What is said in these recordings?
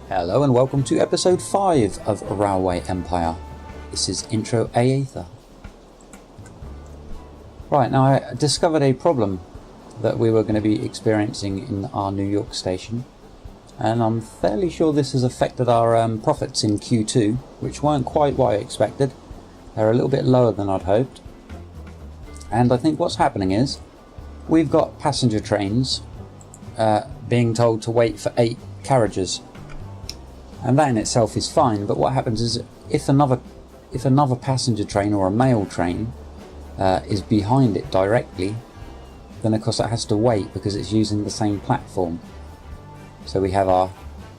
Hello and welcome to episode 5 of Railway Empire. This is Intro Aether. Right, now I discovered a problem that we were going to be experiencing in our New York station, and I'm fairly sure this has affected our profits in Q2, which weren't quite what I expected. They're a little bit lower than I'd hoped. And I think what's happening is we've got passenger trains being told to wait for 8 carriages. And that in itself is fine, but what happens is if another passenger train or a mail train is behind it directly, then of course it has to wait because it's using the same platform. So we have our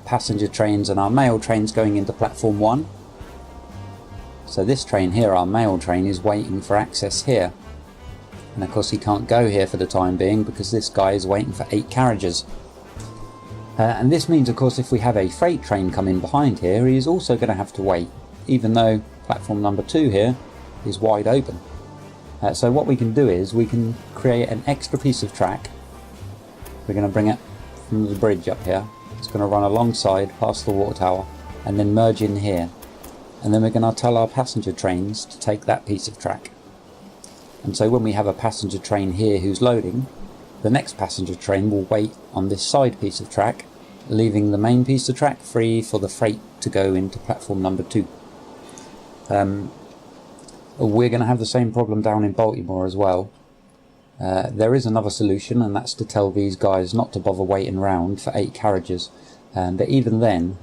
passenger trains and our mail trains going into platform 1. So this train here, our mail train, is waiting for access here. And of course he can't go here for the time being because this guy is waiting for 8 carriages. And this means, of course, if we have a freight train come in behind here, he is also going to have to wait, even though platform number 2 here is wide open. So what we can do is we can create an extra piece of track. We're going to bring it from the bridge up here. It's going to run alongside, past the water tower, and then merge in here. And then we're going to tell our passenger trains to take that piece of track. And so when we have a passenger train here who's loading, the next passenger train will wait on this side piece of track, leaving the main piece of track free for the freight to go into platform number 2. We're going to have the same problem down in Baltimore as well. There is another solution, and that's to tell these guys not to bother waiting around for 8 carriages. But even then,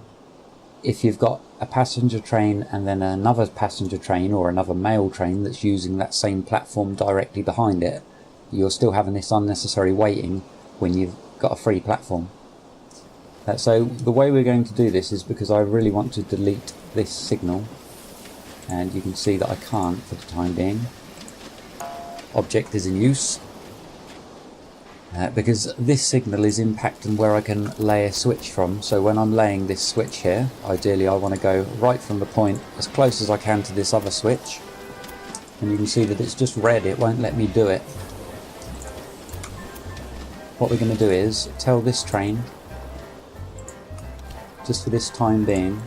if you've got a passenger train and then another passenger train or another mail train that's using that same platform directly behind it, you're still having this unnecessary waiting when you've got a free platform. So the way we're going to do this is because I really want to delete this signal, and you can see that I can't for the time being. Object is in use, because this signal is impacting where I can lay a switch from. So when I'm laying this switch here, ideally I want to go right from the point as close as I can to this other switch, and you can see that it's just red, it won't let me do it. What we're going to do is tell this train, just for this time being,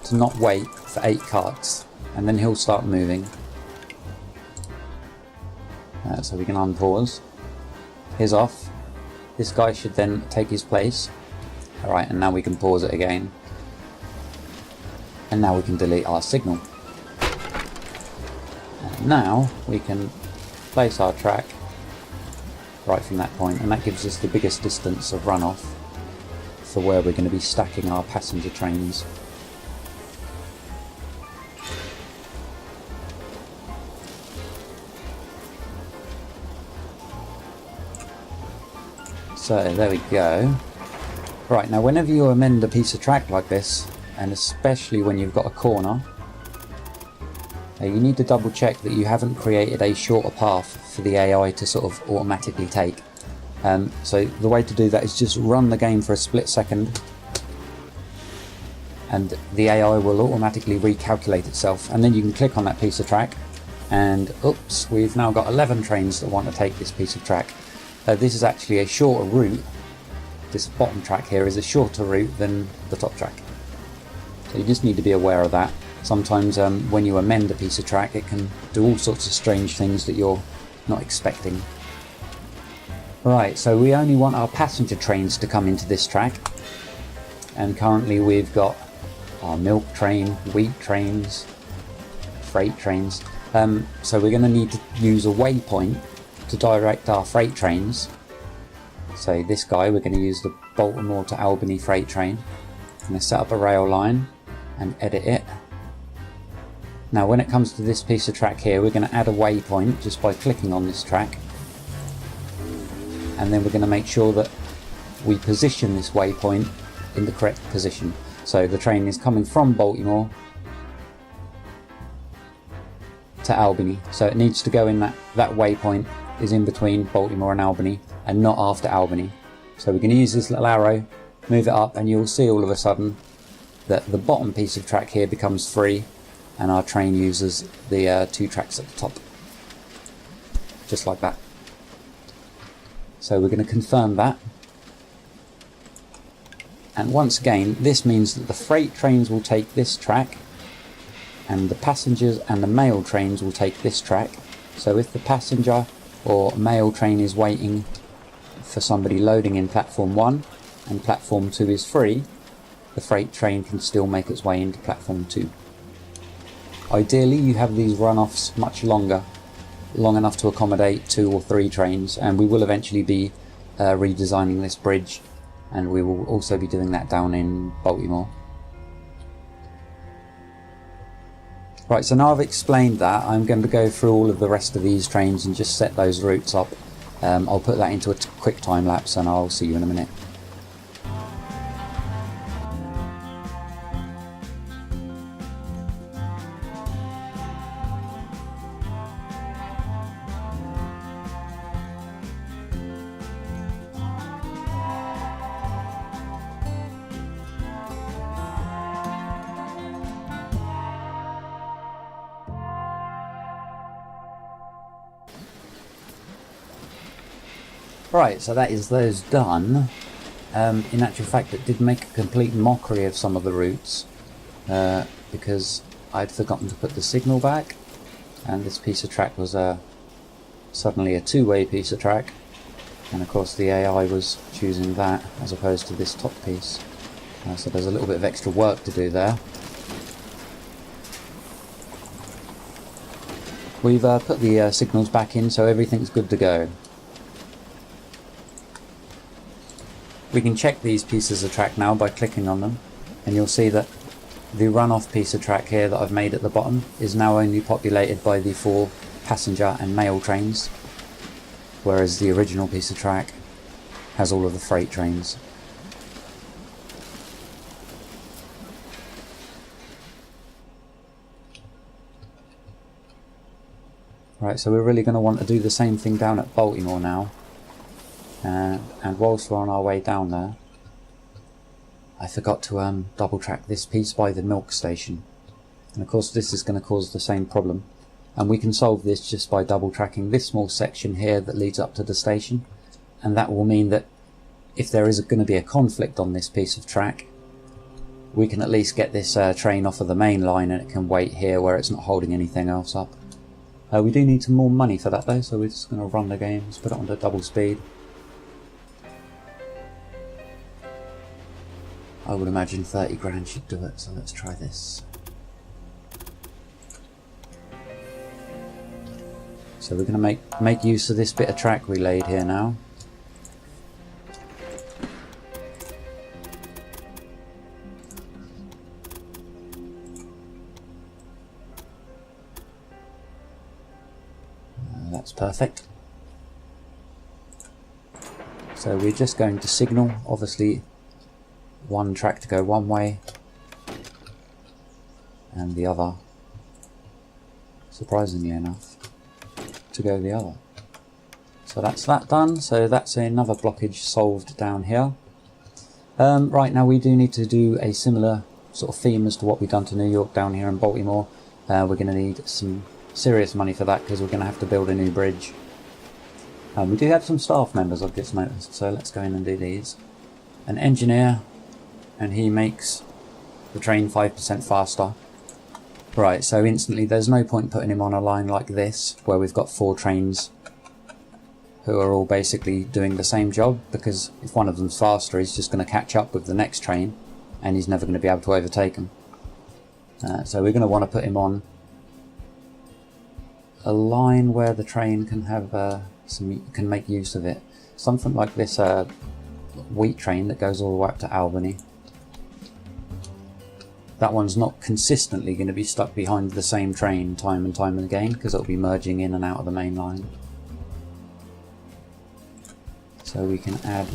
to not wait for 8 carts, and then he'll start moving. So we can unpause. Here's off. This guy should then take his place. Alright, and now we can pause it again. And now we can delete our signal. Now we can place our track right from that point, and that gives us the biggest distance of runoff for where we're going to be stacking our passenger trains. So there we go. Right, now whenever you amend a piece of track like this, and especially when you've got a corner, you need to double check that you haven't created a shorter path for the AI to sort of automatically take. So the way to do that is just run the game for a split second, and the AI will automatically recalculate itself, and then you can click on that piece of track, and oops, we've now got 11 trains that want to take this piece of track. This is actually a shorter route. This bottom track here is a shorter route than the top track. So you just need to be aware of that. Sometimes when you amend a piece of track, it can do all sorts of strange things that you're not expecting. Right, so we only want our passenger trains to come into this track, and currently we've got our milk train, wheat trains, freight trains. So we're going to need to use a waypoint to direct our freight trains. So this guy, we're going to use the Baltimore to Albany freight train. I'm going to set up a rail line and edit it. Now when it comes to this piece of track here, we're going to add a waypoint just by clicking on this track, and then we're going to make sure that we position this waypoint in the correct position. So the train is coming from Baltimore to Albany, so it needs to go in that waypoint is in between Baltimore and Albany, and not after Albany. So we're going to use this little arrow, move it up, and you'll see all of a sudden that the bottom piece of track here becomes free, and our train uses the 2 tracks at the top. Just like that. So we're going to confirm that. And once again, this means that the freight trains will take this track, and the passengers and the mail trains will take this track. So if the passenger or mail train is waiting for somebody loading in platform 1 and platform 2 is free, the freight train can still make its way into platform 2. Ideally you have these runoffs much longer, long enough to accommodate 2 or 3 trains, and we will eventually be redesigning this bridge, and we will also be doing that down in Baltimore. Right, so now I've explained that, I'm going to go through all of the rest of these trains and just set those routes up. I'll put that into a quick time lapse and I'll see you in a minute. Right, so that is those done. In actual fact, it did make a complete mockery of some of the routes because I'd forgotten to put the signal back, and this piece of track was suddenly a two-way piece of track, and of course the AI was choosing that as opposed to this top piece. So there's a little bit of extra work to do there. We've put the signals back in, so everything's good to go. We can check these pieces of track now by clicking on them, and you'll see that the runoff piece of track here that I've made at the bottom is now only populated by the 4 passenger and mail trains, whereas the original piece of track has all of the freight trains. Right, so we're really going to want to do the same thing down at Baltimore now. And whilst we're on our way down there, I forgot to double track this piece by the milk station, and of course this is going to cause the same problem, and we can solve this just by double tracking this small section here that leads up to the station, and that will mean that if there is going to be a conflict on this piece of track, we can at least get this train off of the main line and it can wait here where it's not holding anything else up. We do need some more money for that though, so we're just going to run the game, let's put it on to double speed. I would imagine 30 grand should do it, so let's try this. So we're going to make use of this bit of track we laid here now. That's perfect. So we're just going to signal, obviously, one track to go one way and the other, surprisingly enough, to go the other. So that's that done, so that's another blockage solved down here. Right, now we do need to do a similar sort of theme as to what we've done to New York down here in Baltimore. We're going to need some serious money for that because we're going to have to build a new bridge. We do have some staff members, I've just noticed, so let's go in and do these. An engineer, and he makes the train 5% faster. Right, so instantly there's no point putting him on a line like this where we've got 4 trains who are all basically doing the same job, because if one of them's faster he's just going to catch up with the next train and he's never going to be able to overtake him. So we're going to want to put him on a line where the train can have can make use of it. Something like this wheat train that goes all the way up to Albany. That one's not consistently going to be stuck behind the same train time and time again, because it'll be merging in and out of the main line. So we can add...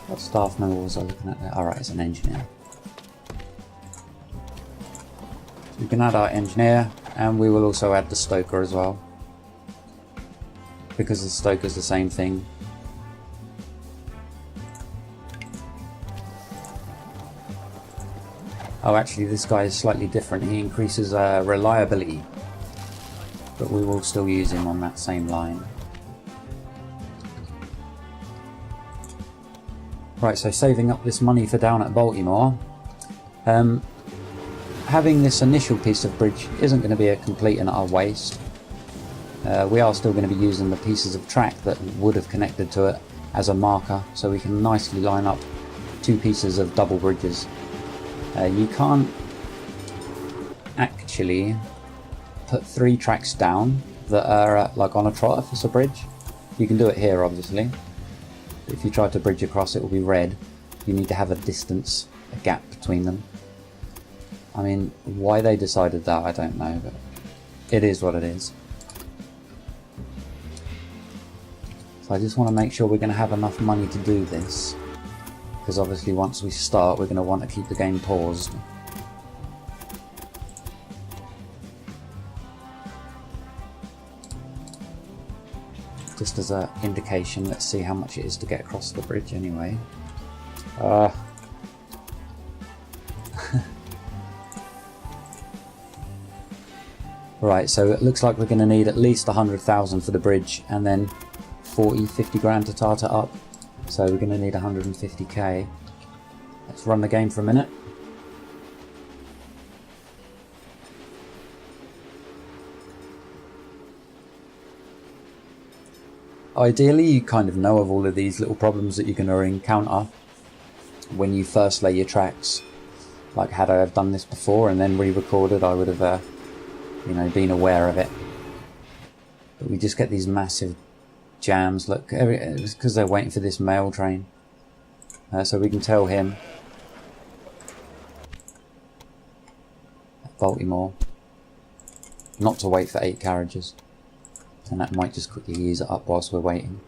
What staff member was I looking at there? Alright, it's an engineer. So we can add our engineer, and we will also add the stoker as well, because the stoker's the same thing. Oh, actually this guy is slightly different. He increases reliability. but we will still use him on that same line. Right, so saving up this money for down at Baltimore. Having this initial piece of bridge isn't going to be a complete and utter waste. We are still going to be using the pieces of track that would have connected to it as a marker, so we can nicely line up two pieces of double bridges. You can't actually put 3 tracks down that are like on a trot if it's a bridge. You can do it here obviously. If you try to bridge across, it will be red. You need to have a distance, a gap between them. I mean, why they decided that, I don't know, but it is what it is. So I just want to make sure we're going to have enough money to do this, because obviously once we start, we're going to want to keep the game paused. Just as an indication, let's see how much it is to get across the bridge anyway. Right, so it looks like we're going to need at least 100,000 for the bridge, and then 50 grand to start it up. So we're going to need 150k. Let's run the game for a minute. Ideally, you kind of know of all of these little problems that you're going to encounter when you first lay your tracks. Like, had I have done this before and then re-recorded, I would have, you know, been aware of it. But we just get these massive jams. Look, it's because they're waiting for this mail train. So we can tell him at Baltimore not to wait for 8 carriages. And that might just quickly ease it up whilst we're waiting.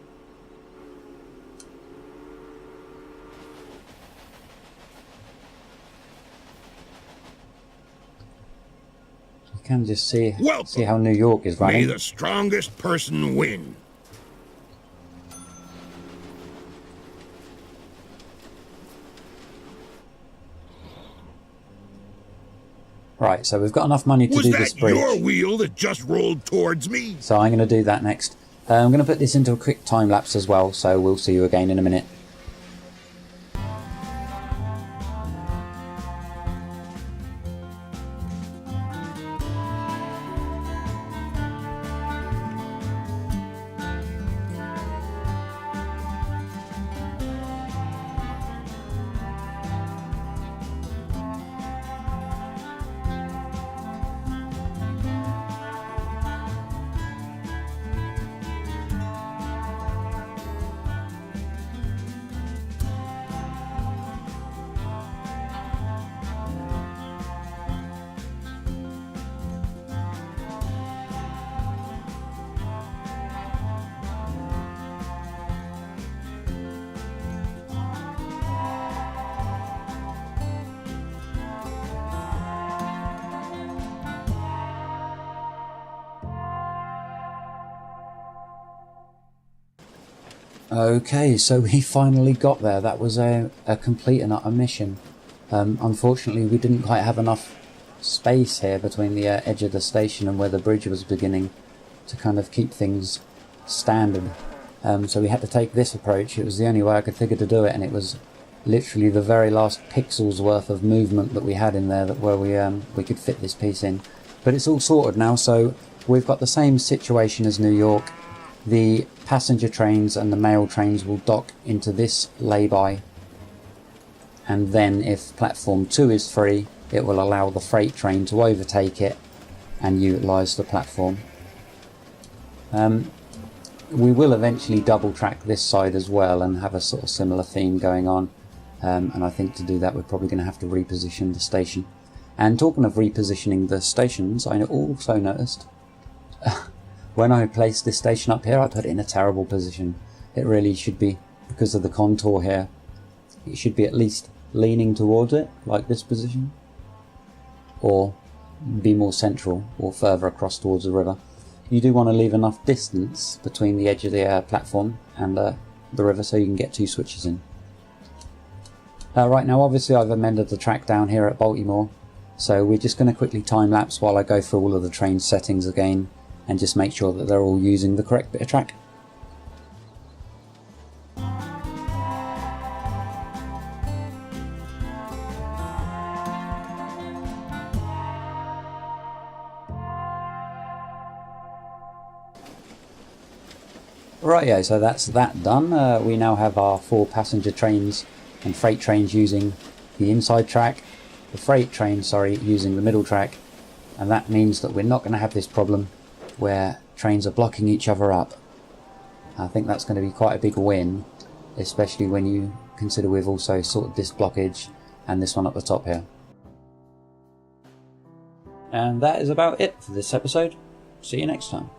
You can just see how New York is running. May the strongest person win. Right, so we've got enough money to do this bridge. Was that your wheel that just rolled towards me? So I'm going to do that next. I'm going to put this into a quick time lapse as well, so we'll see you again in a minute. Okay, so we finally got there. That was a complete and utter mission. Unfortunately, we didn't quite have enough space here between the edge of the station and where the bridge was beginning to kind of keep things standard. So we had to take this approach. It was the only way I could figure to do it, and it was literally the very last pixels worth of movement that we had in there where we could fit this piece in. But it's all sorted now, so we've got the same situation as New York. The passenger trains and the mail trains will dock into this lay-by, and then if platform 2 is free, it will allow the freight train to overtake it and utilise the platform. We will eventually double track this side as well and have a sort of similar theme going on, and I think to do that we're probably going to have to reposition the station. And talking of repositioning the stations, I also noticed when I placed this station up here, I put it in a terrible position. It really should be, because of the contour here, it should be at least leaning towards it, like this position, or be more central or further across towards the river. You do want to leave enough distance between the edge of the platform and the river so you can get 2 switches in. Right now, obviously I've amended the track down here at Baltimore, so we're just going to quickly time lapse while I go through all of the train settings again. and just make sure that they're all using the correct bit of track. Rightio, so that's that done. We now have our 4 passenger trains and freight trains using the inside track, the freight train, using the middle track, and that means that we're not going to have this problem where trains are blocking each other up. I think that's going to be quite a big win, especially when you consider we've also sorted this blockage and this one at the top here. And that is about it for this episode. See you next time.